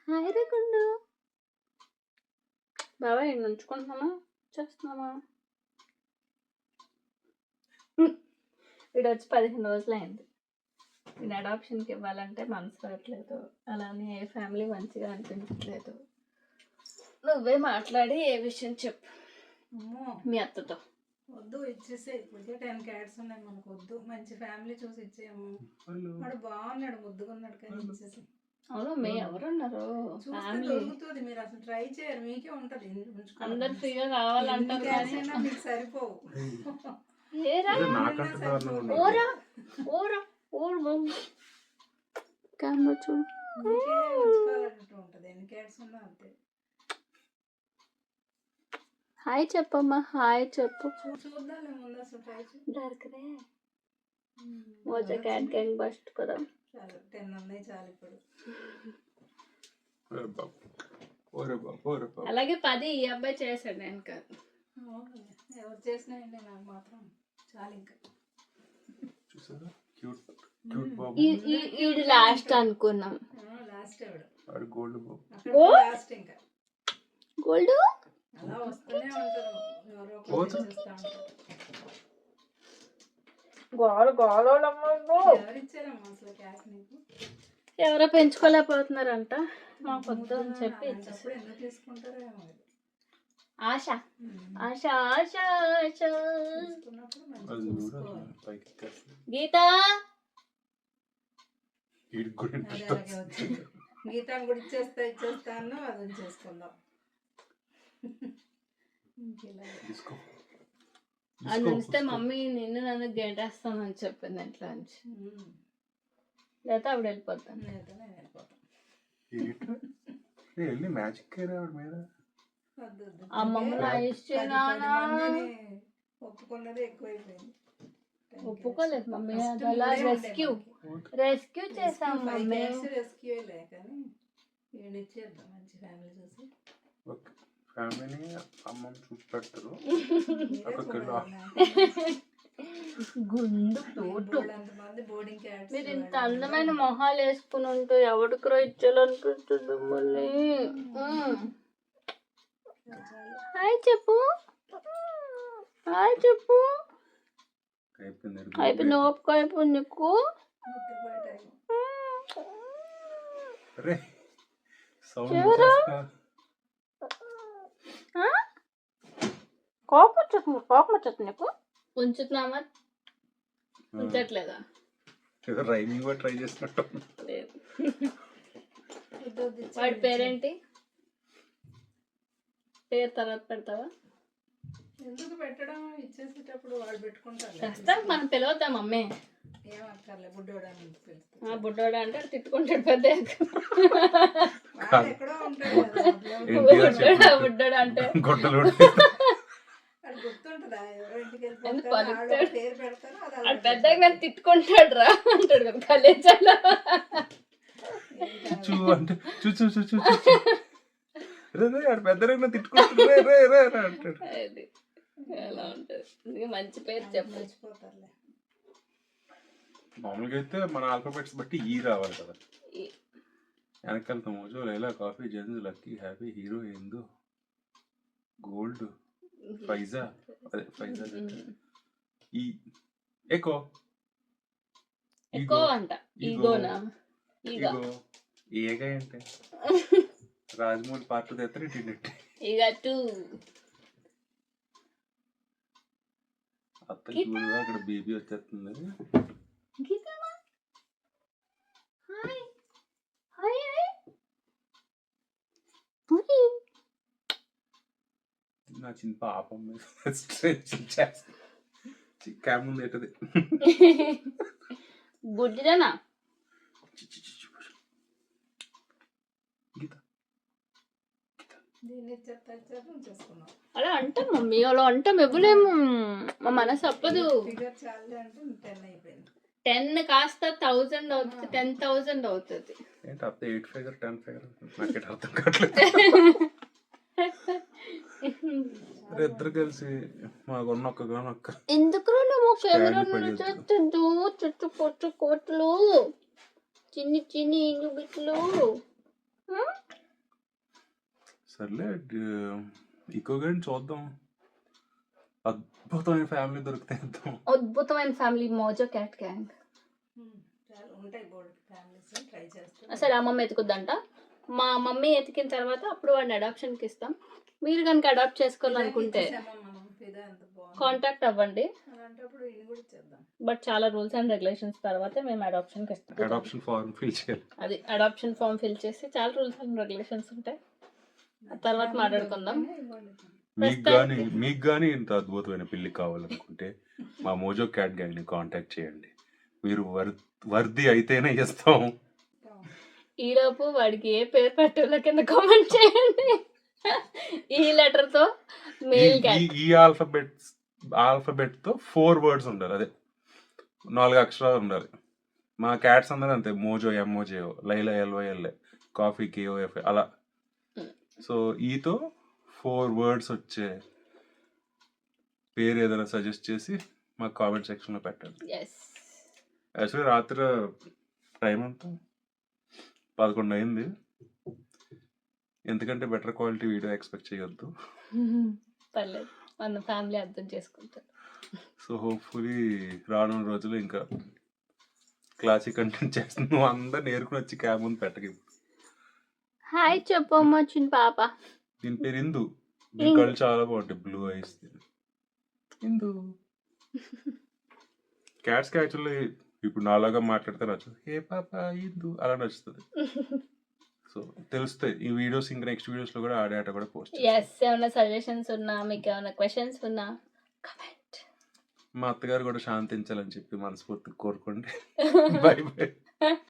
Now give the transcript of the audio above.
Hi రేకుండు బాబా ఈయన ఉంచుకుంటున్నామా చేస్తున్నామా వీడు వచ్చి 15 రోజులు అయింది. వీడు అడాప్షన్కి ఇవ్వాలంటే మనసు రావట్లేదు, అలానే ఏ ఫ్యామిలీ మంచిగా అనిపించట్లేదు. నువ్వే మాట్లాడి ఏ విషయం చెప్పు మీ అత్తతో. వద్దు ఇచ్చేసే, ఇప్పటికే 10 క్యాట్స్ ఉన్నాయి మనకు, వద్దు మంచి ఫ్యామిలీ చూసి ఇచ్చేయము. వాడు బాగున్నాడు, ముద్దుగున్నాడు, కానీ ఇచ్చేసి. అవును మీ ఎవరున్నారు దొరుకుతుంది, మీరు అసలు ట్రై చేయరు, మీకే ఉంటది. అందరు ఫ్రీగా కావాలంటారు కానీ మీకు సరిపోవు. ఉంటది ఎన్ని క్యాట్స్ ఉన్నా అంతే. హాయ్ చెప్పమ్మా, హాయ్ చెప్పు. చూద్దాం ముందు అసలు ట్రై డర్కరే మోజా క్యాట్ గ్యాంగ్ బస్ట్ కదా. చాలు 10 ఉన్నాయి చాలు ఇప్పుడు. అలాగే 10 ఈ అబ్బాయి చేశాడు, నేను కాదు. ఎవరు చేసినాయండి, నాకు మాత్రం చాలు. ఇంకా ఇది లాస్ట్ అనుకున్నాం. లాస్ట్ ఎవడు గోల్డ్ ఇంకా గోల్డ్ అలా వస్తూనే ఉంటారు, ఎవరో ఒకరు చేస్తా ఉంటారు. ఎవరు ఇచ్చారమ్మా అసలు క్యాట్ నీకు? ఎవరో పెంచుకోలేకపోతున్నారంట, మాకు వద్దు అని చెప్పి ఇచ్చేప్పుడు ఎందుకు తీసుకుంటారో ఏమో. ఆశ ఆశ ఆశ ఆశ. గీత గీతాన్ని కూడా ఇచ్చేస్తా అన్నా, అది ఉంచేసుకుందాం. అది ఉంచితే మమ్మీ నిన్ను నన్ను గెంటేస్తానని చెప్పింది ఇంట్లో నుంచి. లేదా ఆవిడ వెళ్ళిపోతాను. అమ్మమ్మ నా ఇష్టం. ఒప్పుకున్నది ఎక్కువైపోయింది. ఒప్పుకోలేదు మమ్మీ, అలా రెస్క్యూ చేసాం మమ్మీ. రెస్క్యూ కానీ ఇచ్చేద్దాం మంచి ఫ్యామిలీ చూసి. ఫ్యామిలీని అమ్మని చూసి పెడతారు. గుండు తోటు మీరు ఇంత అందమైన మొహాలు వేసుకుని ఉంటూ ఎవరికో ఇచ్చాలనిపిస్తుంది మళ్ళీ. హాయ్ చెప్పు, హాయ్ చెప్పు. అయిపోయింది, ఓపిక అయిపోయింది నీకు. కోపం వచ్చేస్తుంది నీకు. ఉంచుతున్నామా ఉంచట్లేదా? రైమింగ్ కూడా ట్రై చేసినట్టు. వాడి పేరేంటి? పేరు తర్వాత పెడతావా? ఎందుకు పెట్టడం, ఇచ్చేసేటప్పుడు వాళ్ళు పెట్టుకుంటారు. ప్రస్తుతానికి మనం పిలవద్దాం మమ్మీ. ఏమక్కర్లే, బుడ్డోడా బుడ్డోడా అంటే తిట్టుకుంటాడు పెద్ద. ఎక్కడో ఉంటాడు బుడ్డోడా అంటే గుర్తుంటదా? ఎవరో ఇంటికి పెద్దగా నన్ను తిట్టుకుంటాడు రా అంటాడు కదా కాలేజీలో. అది ఎలా ఉంటుంది, మంచి పేరు చెప్పిపోతారులే. మామూలుగా అయితే మన ఆల్ఫాబెట్స్ బట్టి ఈ రావాలి కదా. వెనకాల మోజో, లైలా, కాఫీ, జెన్స్, lucky, happy, hero, Hindu, gold, Faiza, అదే ఫైజా, ఈ ఎకో ఎకో అంట. ఈగోనా? ఈగో ఏగా అంటే రాజమౌళి పార్ట్ తెత్తరు ఇటు ఇక టూ. అత్త చూడగా అక్కడ బేబీ వచ్చేస్తుంది. నా చిన్న పాపం క్యామ్ ముందు ఏంటది గుడ్డిదనా? అలా అంటాం మమ్మీ, అలా అంటాం ఇవ్వలేము, మా మనసు అప్పదు. 10 కాస్త 1000 అవుతుంది, 10,000 అవుతుంది. ఇద్దరు కలిసి మాకున్న ఒక్క ఎందుకు నువ్వు కెమెరా చేస్తుంటూ చుట్టూ పొట్టు కోట్లు చిన్ని చిన్ని బిట్లు సర్లే ఈకో గైడ్ చూద్దాం. అద్భుతమైన ఫ్యామిలీ దొరికితే ఇద్దాం. అద్భుతమైన ఫ్యామిలీ మోజో క్యాట్ గ్యాంగ్. చాలా ఉంటాయి బోల్డ్ ఫ్యామిలీస్ ట్రై చేస్తాం. సరే అమ్మమ్మ ఎతుకుద్దంట. మా మమ్మీ ఎతికిన తర్వాత అప్పుడు వాడిని అడాప్షన్కి ఇస్తాం. మీరు కనుక అడాప్ట్ చేసుకోవాలనుకుంటే మనం ఫిదా ఎంత బాగుంది కాంటాక్ట్ అవ్వండి. అలాంటప్పుడు ఇది కూడా ఇచ్చేద్దాం. బట్ చాలా రూల్స్ అండ్ రెగ్యులేషన్స్ తర్వాత మేము అడాప్షన్కి ఇస్తాం. అడాప్షన్ ఫార్మ్ ఫిల్ చేయాలి. అది అడాప్షన్ ఫామ్ ఫిల్ చేసి చాలా రూల్స్ అండ్ రెగ్యులేషన్స్ ఉంటాయి. ఆ తర్వాత మాట్లాడుకుందాం. మీకు కానీ ఇంత అద్భుతమైన పిల్లి కావాలనుకుంటే మా మోజో క్యాట్ గ్యాంగ్ని కాంటాక్ట్ చేయండి. మీరు వర్ది అయితేనే ఇస్తాం. ఈలోపు వాడికి ఏ పేరు పెట్టాలో కింద కామెంట్ చేయండి. ఈ లెటర్ తో మేల్ క్యాట్. ఈ ఆల్ఫబెట్ తో 4 words ఉండాలి. అదే 4 అక్షరాలు ఉండాలి. మా క్యాట్స్ అందరూ అంతే. మోజో ఎంఓజేఓ, లైలా ఎల్వైఎల్ఏ, కాఫీ కేఓఎఫ్ అలా. సో ఈతో 4 words వచ్చే పేరు ఏదైనా సజెస్ట్ చేసి మాకు కామెంట్ సెక్షన్లో పెట్టండి. యాక్చువల్లీ రాత్రి టైం అంతా 11 అయింది. ఎందుకంటే బెటర్ క్వాలిటీ వీడియో ఎక్స్పెక్ట్ చేయొద్దు. పర్లేదు, మన ఫ్యామిలీ అర్థం చేసుకుంటారు. సో హోప్ఫుల్లీ రానున్న రోజులు ఇంకా క్లాసిక్ కంటెంట్ చేస్తున్నాం. నువ్వు అందరు నేర్చుకుని వచ్చి క్యాబ్ ముందు పెట్టకి. హాయ్ చెప్పమ్మ చిన్న పాప. దీని పేరు ఇందు. దీని కళ్ళు చాలా బాగుంటాయి, బ్లూ ఐస్. ఇందు క్యాట్స్కి యాక్చువల్లీ ఇప్పుడు నాలాగా మాట్లాడితే నచ్చదు. ఏ పాప ఇందు అలా నచ్చుతుంది. సో తెలుస్తాయి ఈ వీడియోస్. ఇంకా నెక్స్ట్ వీడియోస్ లో కూడా ఆ డేటా కూడా పోస్ట్. ఏమైనా సజెషన్స్ ఉన్నా, మీకు ఏమైనా క్వశ్చన్స్ ఉన్నా కమెంట్. మా అత్తగారు కూడా శాంతించాలని చెప్పి మనస్ఫూర్తిగా కోరుకోండి. By by.